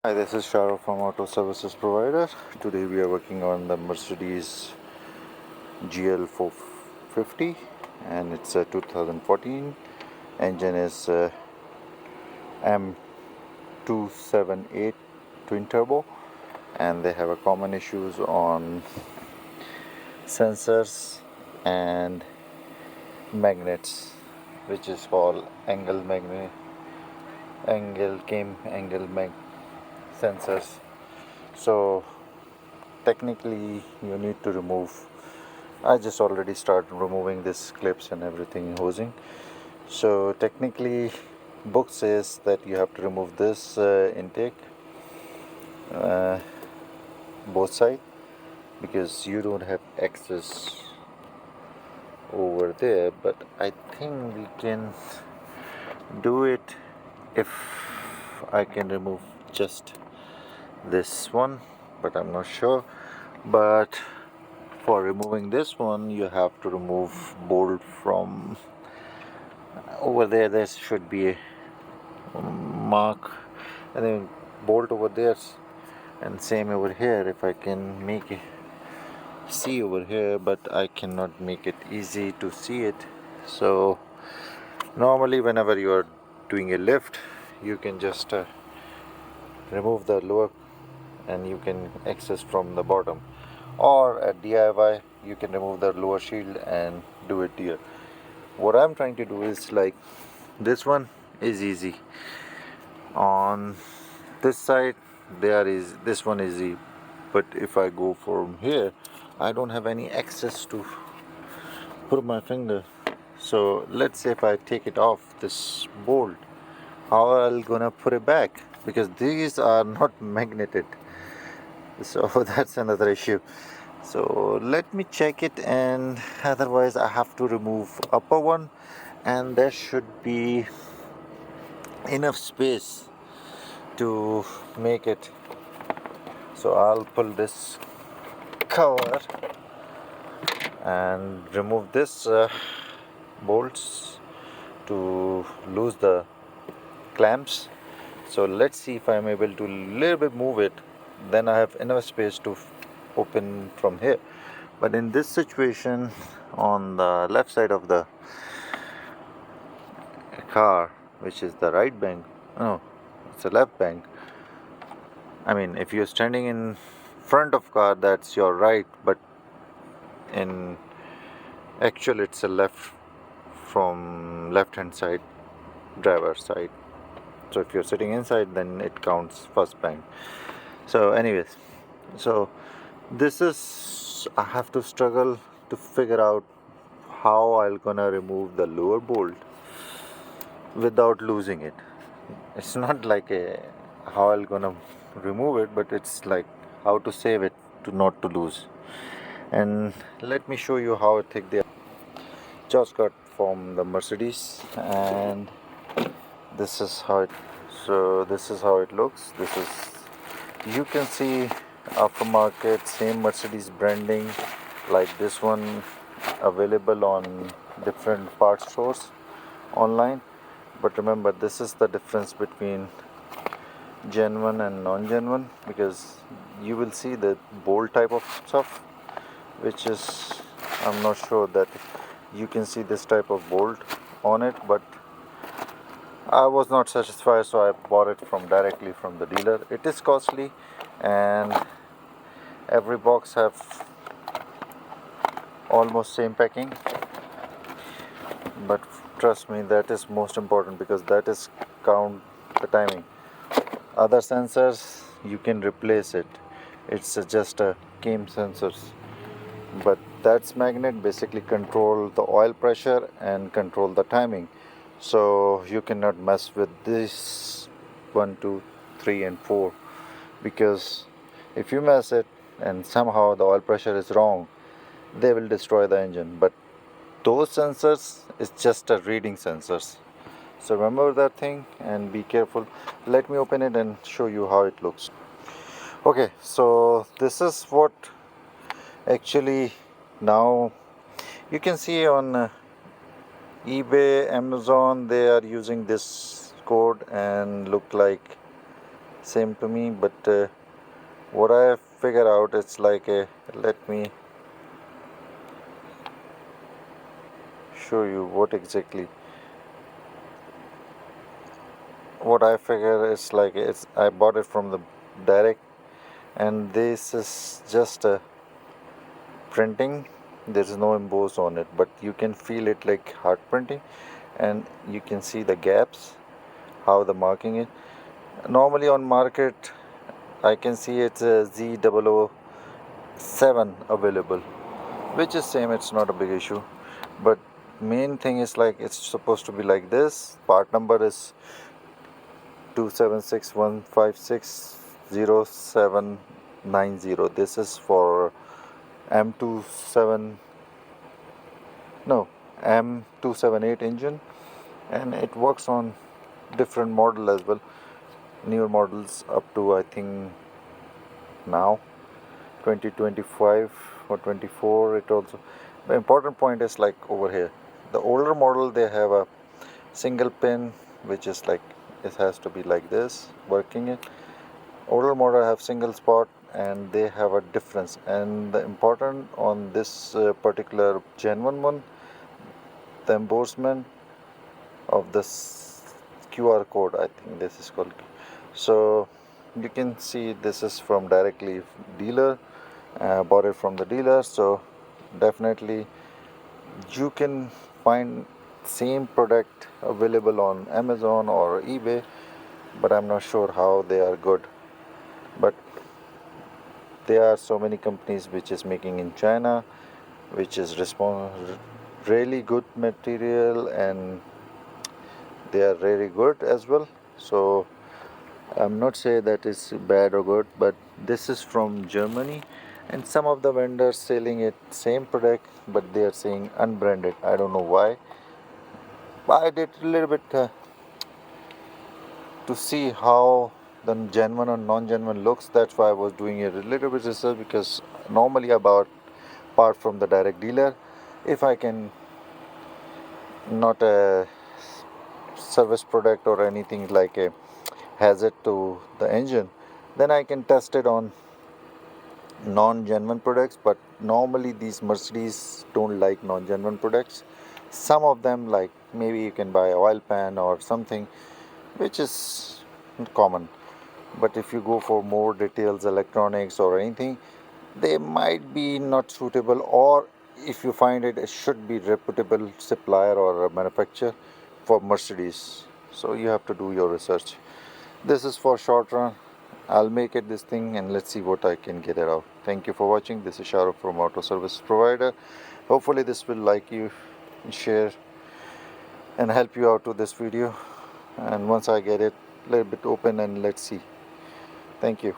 Hi, this is Sharo from Auto Services Provider. Today we are working on the Mercedes GL450 and it's a 2014. Engine is m278 twin turbo, and they have a common issues on sensors and magnets, which is called angle magnet, angle mag sensors. So technically you need to remove. I just already started removing these clips and everything hosing. So technically book says that you have to remove this intake, uh, both side, because you don't have access over there. But I think we can do it if I can remove just this one, but I'm not sure. But for removing this one you have to remove bolt from over there. There should be a mark and then bolt over there, and same over here. If I can make it see over here, but I cannot make it easy to see it. So normally whenever you are doing a lift, you can just remove the lower and you can access from the bottom, or at DIY you can remove the lower shield and do it here. What I'm trying to do is like this one is easy on this side, there is this one is easy, but if I go from here I don't have any access to put my finger. So let's say if I take it off this bolt, how I'm gonna put it back, because these are not magneted. So that's another issue. So let me check it, and otherwise I have to remove upper one, and there should be enough space to make it. So I'll pull this cover and remove this bolts to lose the clamps. So let's see if I'm able to little bit move it, then I have enough space to open from here. But in this situation, on the left side of the car, which is the right bank, no, it's a left bank. I mean, if you're standing in front of car, that's your right, but in actual it's a left, from left hand side, driver's side. So if you're sitting inside, then it counts first bank. So anyways, so this is, I have to struggle to figure out how I'll gonna remove the lower bolt without losing it. It's not like a how I'll gonna remove it, but it's like how to save it to not to lose. And let me show you how thick they are. Just got from the Mercedes, and this is how it. So this is how it looks. This is, you can see aftermarket, same Mercedes branding like this one available on different parts stores online. But remember, this is the difference between genuine and non-genuine, because you will see the bolt type of stuff, which is, I'm not sure that you can see this type of bolt on it, but I was not satisfied, so I bought it from directly from the dealer. It is costly, and every box have almost same packing, but trust me, that is most important, because that is count the timing. Other sensors you can replace it, it's just a cam sensors, but that's magnet basically control the oil pressure and control the timing. So you cannot mess with this 1, 2, 3 and 4, because if you mess it and somehow the oil pressure is wrong, they will destroy the engine. But those sensors is just a reading sensors. So remember that thing and be careful. Let me open it and show you how it looks. Okay, so this is what actually now you can see on eBay, Amazon, they are using this code and look like same to me, but what I figure out, it's like a, let me show you what I figure is like, it's I bought it from the direct, and this is just a printing. There is no emboss on it, but you can feel it like hard printing, and you can see the gaps, how the marking is. Normally on market I can see it's a Z007 available, which is same, it's not a big issue. But main thing is like, it's supposed to be like this. Part number is 27615600790. This is for M27 no M278 engine, and it works on different model as well, newer models up to I think now 2025 or 24. It also, the important point is like over here, the older model they have a single pin, which is like, it has to be like this working it. Older model have single spot, and they have a difference. And the important on this particular genuine one, the embossment of this QR code, I think this is called. So you can see this is from directly dealer, bought it from the dealer. So definitely you can find same product available on Amazon or eBay, but I'm not sure how they are good. But there are so many companies which is making in China, which is really good material, and they are really good as well. So I'm not say that is bad or good, but this is from Germany, and some of the vendors selling it same product, but they are saying unbranded. I don't know why. I did a little bit to see how the genuine and non-genuine looks. That's why I was doing a little bit research, because normally I bought part from the direct dealer. If I can, not a service product or anything like a hazard to the engine, then I can test it on non-genuine products. But normally these Mercedes don't like non-genuine products. Some of them, like maybe you can buy oil pan or something, which is common. But if you go for more details, electronics or anything, they might be not suitable. Or if you find it, it should be reputable supplier or a manufacturer for Mercedes. So you have to do your research. This is for short run. I'll make it this thing, and let's see what I can get it out. Thank you for watching. This is Shahrukh from Auto Service Provider. Hopefully this will like you, share and help you out to this video. And once I get it a little bit open, and let's see. Thank you.